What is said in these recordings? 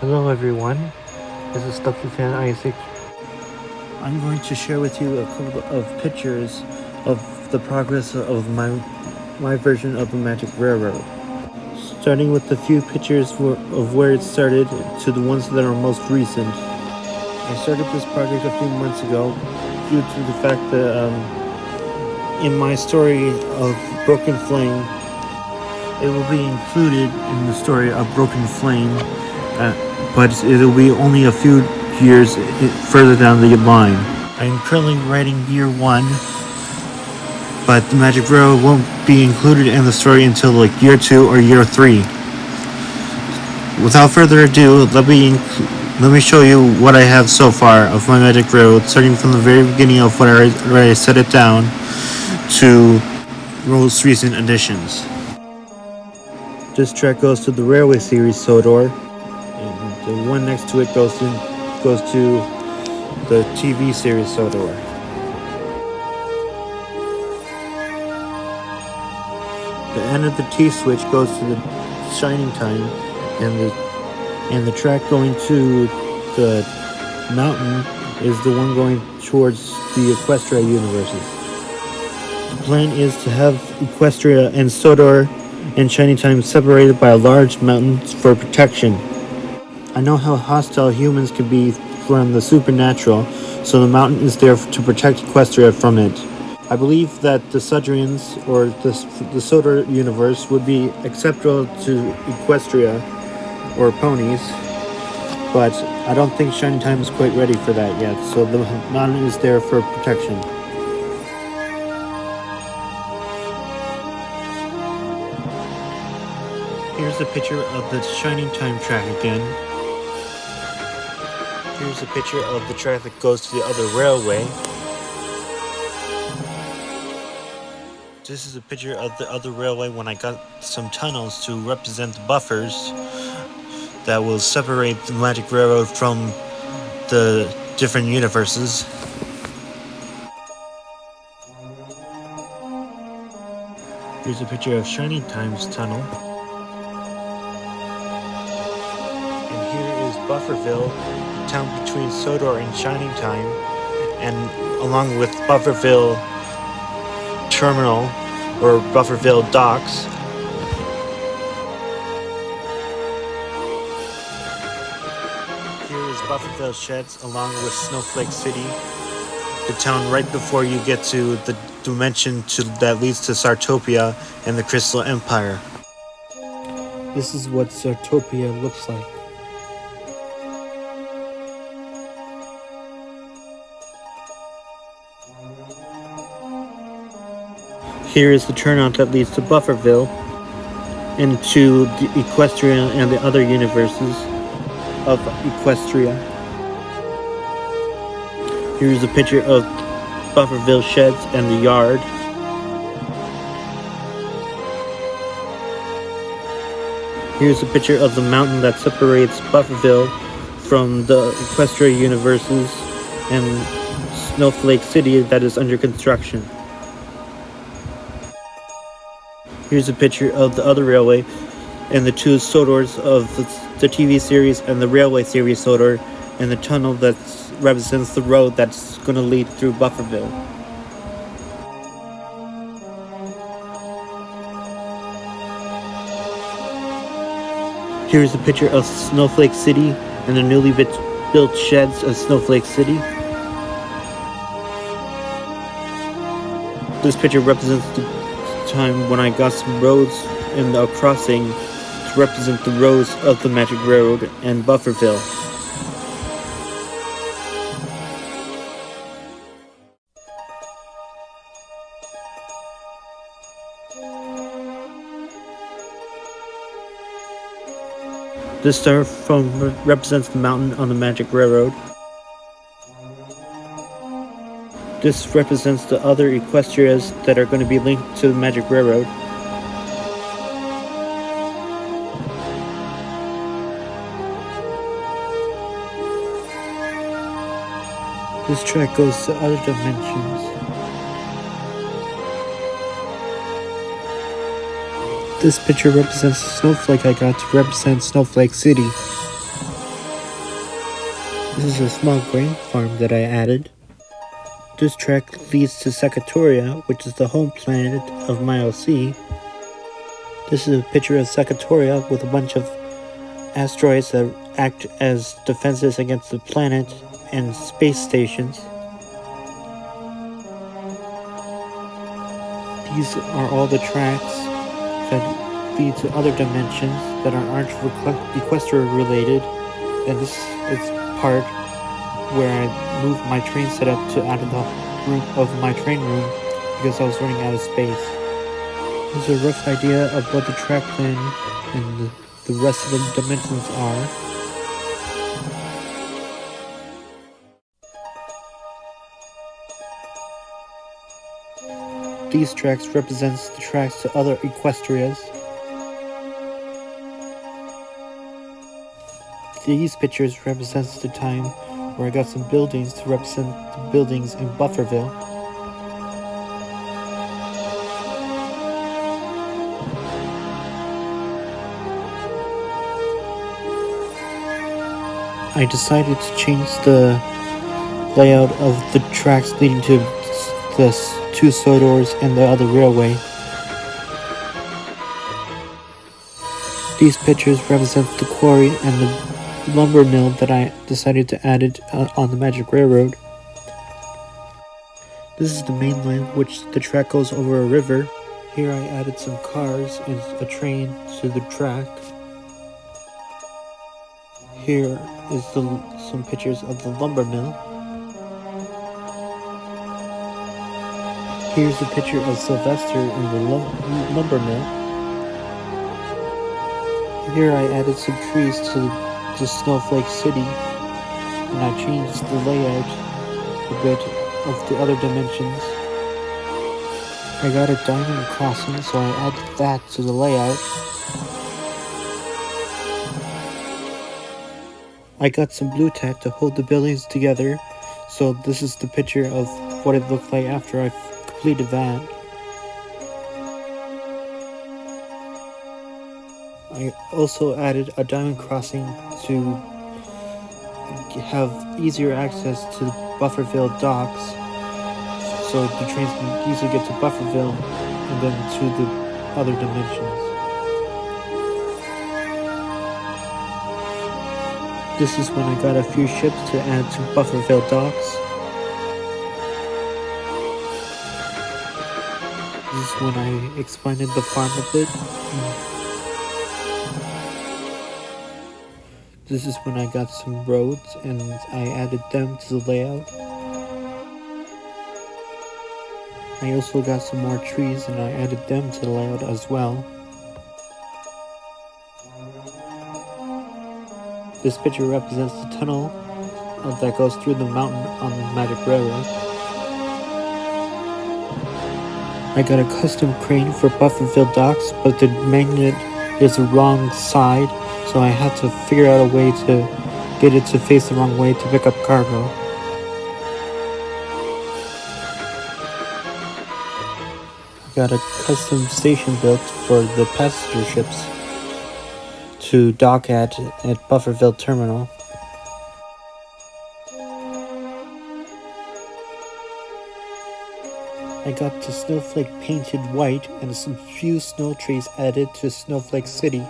Hello everyone, this is Stuffy Fan Isaac. I'm going to share with you a couple of pictures of the progress of my version of the Magic Railroad. Starting with the few pictures of where it started to the ones that are most recent. I started this project a few months ago due to the fact that in my story of Broken Flame, it will be included in the story of Broken Flame, but it will be only a few years further down the line. I'm currently writing year 1, but the Magic Railroad won't be included in the story until like year 2 or year 3. Without further ado, let me show you what I have so far of my Magic Railroad, starting from the very beginning of where I set it down to most recent additions. This track goes to the Railway Series Sodor, and the one next to it goes to the TV series Sodor. The end of the T-switch goes to the Shining Time, and the track going to the mountain is the one going towards the Equestria universes. The plan is to have Equestria and Sodor and Shining Time separated by a large mountain for protection. I know how hostile humans can be from the supernatural, so the mountain is there to protect Equestria from it. I believe that the Sudrians, or the Sodor universe, would be acceptable to Equestria, or ponies, but I don't think Shining Time is quite ready for that yet, so the mountain is there for protection. Here's a picture of the Shining Time track again. Here's a picture of the track that goes to the other railway. This is a picture of the other railway when I got some tunnels to represent the buffers that will separate the Magic Railroad from the different universes. Here's a picture of Shining Time's tunnel. And here is Bufferville, the town between Sodor and Shining Time, and along with Bufferville Terminal, or Bufferville Docks. Here is Bufferville Sheds along with Snowflake City, the town right before you get to the dimension that leads to Sartopia and the Crystal Empire. This is what Sartopia looks like. Here is the turnout that leads to Bufferville and to the Equestria and the other universes of Equestria. Here's a picture of Bufferville Sheds and the yard. Here's a picture of the mountain that separates Bufferville from the Equestria universes and Snowflake City that is under construction. Here's a picture of the other railway and the two Sodors of the TV series and the Railway series Sodor, and the tunnel that represents the road that's going to lead through Bufferville. Here's a picture of Snowflake City and the newly built sheds of Snowflake City. This picture represents the time when I got some roads in the crossing to represent the roads of the Magic Railroad and Bufferville. This styrofoam represents the mountain on the Magic Railroad. This represents the other Equestrias that are going to be linked to the Magic Railroad. This track goes to other dimensions. This picture represents a snowflake I got to represent Snowflake City. This is a small grain farm that I added. This track leads to Secatoria, which is the home planet of MILC. This is a picture of Secatoria with a bunch of asteroids that act as defenses against the planet and space stations. These are all the tracks that lead to other dimensions that aren't Equestria related, and this is part where I moved my train setup to out of the room of my train room because I was running out of space. Here's a rough idea of what the track plan and the rest of the dimensions are. These tracks represents the tracks to other Equestrias. These pictures represents the time where I got some buildings to represent the buildings in Bufferville. I decided to change the layout of the tracks leading to the two Sodors and the other railway. These pictures represent the quarry and the lumber mill that I decided to add it on the Magic Railroad. This is the main line which the track goes over a river. Here I added some cars and a train to the track. Here is some pictures of the lumber mill. Here's a picture of Sylvester in the lumber mill. Here I added some trees to Snowflake City, and I changed the layout a bit of the other dimensions. I got a diamond crossing, so I added that to the layout. I got some blue tack to hold the buildings together, so this is the picture of what it looked like after I completed that. I also added a diamond crossing to have easier access to Bufferville docks, so the trains can easily get to Bufferville and then to the other dimensions. This is when I got a few ships to add to Bufferville docks. This is when I expanded the farm a bit. This is when I got some roads and I added them to the layout. I also got some more trees and I added them to the layout as well. This picture represents the tunnel that goes through the mountain on the Magic Railroad. I got a custom crane for Bufferville docks, but the magnet is the wrong side, so I had to figure out a way to get it to face the wrong way to pick up cargo. I got a custom station built for the passenger ships to dock at Bufferville Terminal. I got the Snowflake painted white and some few snow trees added to Snowflake City.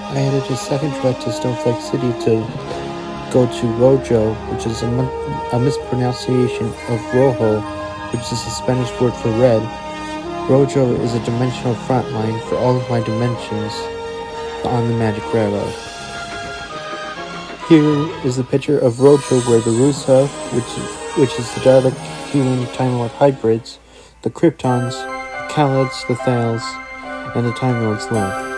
I added a second track to Snowflake City to go to Rojo, which is a mispronunciation of Rojo, which is a Spanish word for red. Rojo is a dimensional front line for all of my dimensions on the Magic Railroad. Here is a picture of Rojo where the Rusa, which is the Dalek human Time Lord hybrids, the Kryptons, the Khalids, the Thales, and the Time Lords live.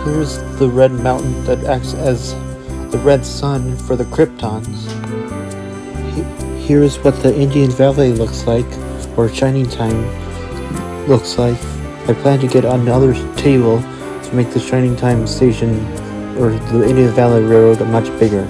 Here's the red mountain that acts as the red sun for the Kryptons. Here's what the Indian Valley looks like, or Shining Time looks like. I plan to get another table to make the Shining Time station or the Indian Valley Railroad much bigger.